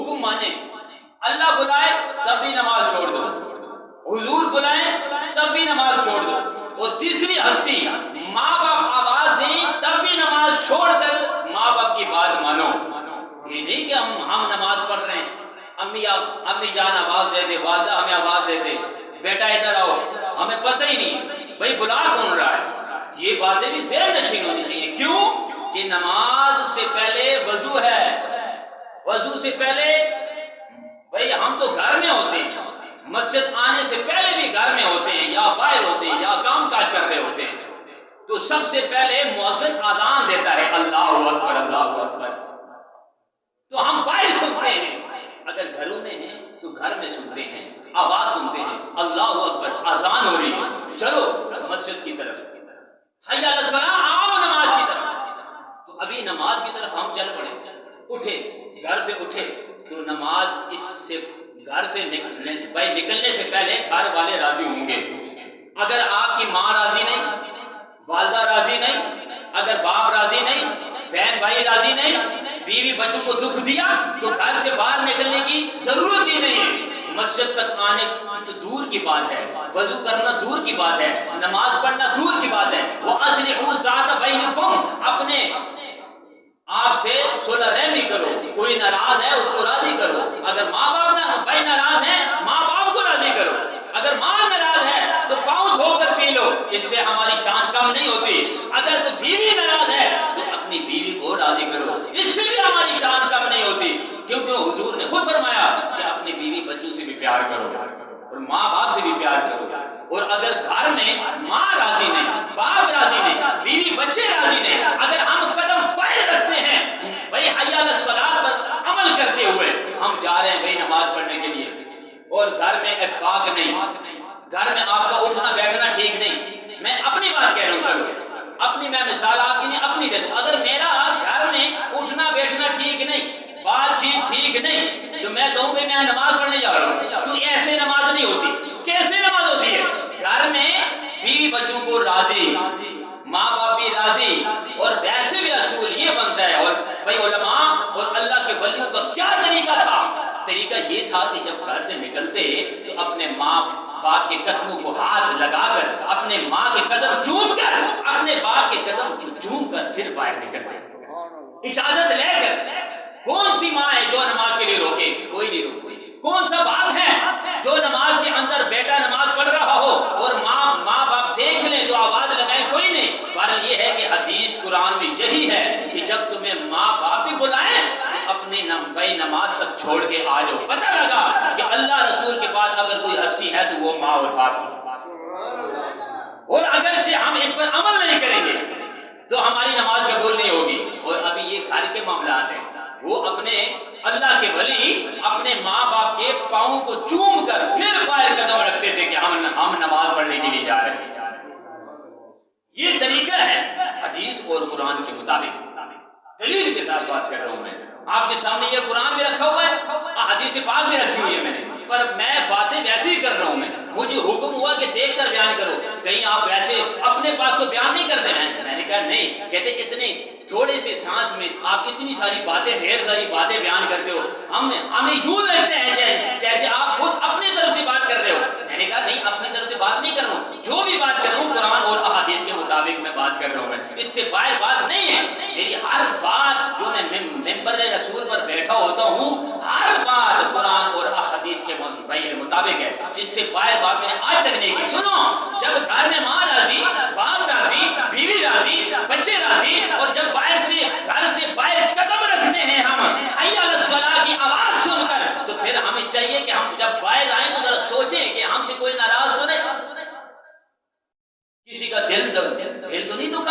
حکم مانے، اللہ بلائے تب بھی نماز چھوڑ دو، حضور بلائیں تب بھی نماز چھوڑ دو، اور تیسری ہستی ماں باپ آواز دیں تب بھی نماز چھوڑ کر ماں باپ کی بات مانو۔ یہ نہیں کہ ہم نماز پڑھ رہے ہیں، امی جان آواز دے دے، والدہ ہمیں آواز دے دے، بیٹا ادھر آؤ، ہمیں پتہ ہی نہیں بھائی بلا کون رہا ہے۔ یہ باتیں بھی ذہن نشین ہونی چاہیے۔ کیوں کہ نماز سے پہلے وضو ہے، وضو سے پہلے بھائی ہم تو گھر میں ہوتے ہیں، مسجد آنے سے پہلے بھی گھر میں ہوتے ہیں یا باہر ہوتے ہیں یا کام کاج کر رہے ہوتے ہیں، تو سب سے پہلے مؤذن اذان دیتا ہے اللہ اکبر اللہ اکبر، تو ہم باہر سنتے ہیں، اگر گھروں میں ہیں تو گھر میں سنتے ہیں، آواز سنتے ہیں اللہ اکبر، اذان ہو رہی ہے، چلو مسجد کی طرف، حی علی الصلاۃ، آؤ نماز کی طرف۔ تو ابھی نماز کی طرف ہم چل پڑے، اٹھے گھر سے اٹھے تو نماز اس سے گھر سے نکلنے سے پہلے گھر والے راضی ہوں گے۔ اگر آپ کی ماں راضی نہیں، والدہ راضی نہیں، اگر باپ راضی نہیں، بہن بھائی راضی نہیں، بیوی بچوں کو دکھ دیا تو گھر سے باہر نکلنے کی ضرورت ہی نہیں ہے۔ مسجد تک آنے تو دور کی بات ہے، وضو کرنا دور کی بات ہے، نماز پڑھنا دور کی بات ہے۔ وَأَصْلِحُوا ذَاتَ بَيْنِكُمْ، اپنے آپ سے صلح رحمی کرو، کوئی ناراض ہے اس کو راضی کرو، اگر ماں باپ بھائی ناراض ہیں ماں باپ کو راضی کرو، اگر ماں ناراض ہے تو پاؤں دھو کر پی لو، اس سے ہماری شان کم نہیں ہوتی۔ اگر تو بیوی ناراض ہے تو اپنی بیوی کو راضی کرو، اس سے بھی ہماری شان کم نہیں ہوتی، کیونکہ حضور نے خود فرمایا کہ اپنی بیوی بچوں سے بھی پیار کرو اور ماں باپ سے بھی پیار کرو۔ اور اگر گھر میں ماں راضی نہیں، باپ راضی نہیں، بیوی بچے راضی نہیں، اگر ہم قدم پائے رکھتے ہیں بھائی حی علی الصلاۃ پر عمل کرتے ہوئے ہم جا رہے ہیں بھائی نماز پڑھنے کے لیے، اور گھر میں اتفاق نہیں، گھر میں آپ کا اٹھنا بیٹھنا ٹھیک نہیں، میں اپنی بات کہہ رہا ہوں، چلو اپنی میں مثال آپ کی نہیں اپنی دیتا ہوں، اگر میرا گھر میں اٹھنا بیٹھنا ٹھیک نہیں، بات چیت ٹھیک نہیں، تو میں کہوں کہ میں نماز پڑھنے جا رہا ہوں، تو ایسے نماز نہیں ہوتی۔ کیسے نماز ہوتی ہے؟ گھر میں بیوی بچوں کو راضی، ماں باپ بھی راضی، اور ویسے بھی اصول یہ بنتا ہے، اور بھائی علماء اور اللہ کے ولیوں کا کیا طریقہ تھا؟ طریقہ یہ تھا کہ جب گھر سے نکلتے تو اپنے ماں باپ کے قدموں کو ہاتھ لگا کر، اپنے ماں کے قدم چوم کر، اپنے باپ کے قدم کو چوم کر پھر باہر نکلتے، اجازت لے کر۔ کون سی ماں ہے جو نماز کے لیے روکے؟ کوئی نہیں روکتی۔ کون سا باپ ہے جو نماز کے اندر بیٹا نماز پڑھ رہا ہو اور ماں باپ دیکھ لیں تو آواز لگائیں؟ کوئی نہیں۔ بہرحال یہ ہے کہ حدیث قرآن میں یہی ہے کہ جب تمہیں ماں باپ بھی بلائیں اپنی بھائی نماز تک چھوڑ کے آ جاؤ۔ پتہ لگا کہ اللہ رسول کے بعد اگر کوئی ہستی ہے تو وہ ماں اور باپ کی، اور اگرچہ ہم اس پر عمل نہیں کریں گے تو ہماری نماز قبول نہیں ہوگی۔ اور ابھی یہ گھر کے معاملات ہیں، وہ اپنے اللہ کے ولی اپنے ماں باپ کے پاؤں کو چوم کر پھر باہر قدم رکھتے تھے کہ ہم نماز پڑھنے کے لیے جا رہے ہیں۔ یہ طریقہ ہے حدیث اور قرآن کے مطابق، دلیل کے ساتھ بات کر رہا ہوں میں آپ کے سامنے۔ یہ قرآن بھی رکھا ہوا ہے، حدیث پاک بھی رکھی ہوئی ہے میں نے، پر میں باتیں ویسے ہی کر رہا ہوں۔ مجھے حکم ہوا کہ دیکھ کر بیان کرو، کہیں آپ ویسے اپنے پاس تو بیان نہیں کرتے ہیں۔ میں نے کہا نہیں، کہتے اتنے تھوڑے سے سانس میں آپ اتنی ساری باتیں، ڈھیر ساری باتیں بیان کرتے ہو، ہمیں یوں لگتا ہے جیسے آپ خود اپنی طرف سے بات کر رہے ہو۔ میں نے کہا نہیں، اپنی طرف سے بات نہیں کر رہا ہوں، جو بھی بات کر رہا ہوں قرآن اور احادیث کے مطابق میں بات کر رہا ہوں، اس سے باہر بات نہیں ہے۔ میری ہر بات جو میں ممبر رسول پر بیٹھا ہوتا ہوں، ہر بات قرآن اور احادیث کے مطابق ہے، اس سے باہر بات میں نے آج تک نہیں کی۔ سنو، جب گھر میں ماں راضی، باپ راضی، بیوی راضی، بچے راضی، اور جب باہر سے گھر سے باہر قدم رکھتے ہیں ہم حی علی الصلاۃ کی آواز سن کر، تو پھر ہمیں چاہیے کہ ہم جب باہر آئیں تو ذرا سوچیں کہ ہم سے کوئی ناراض تو نہیں، کسی کا دل تو نہیں دکھا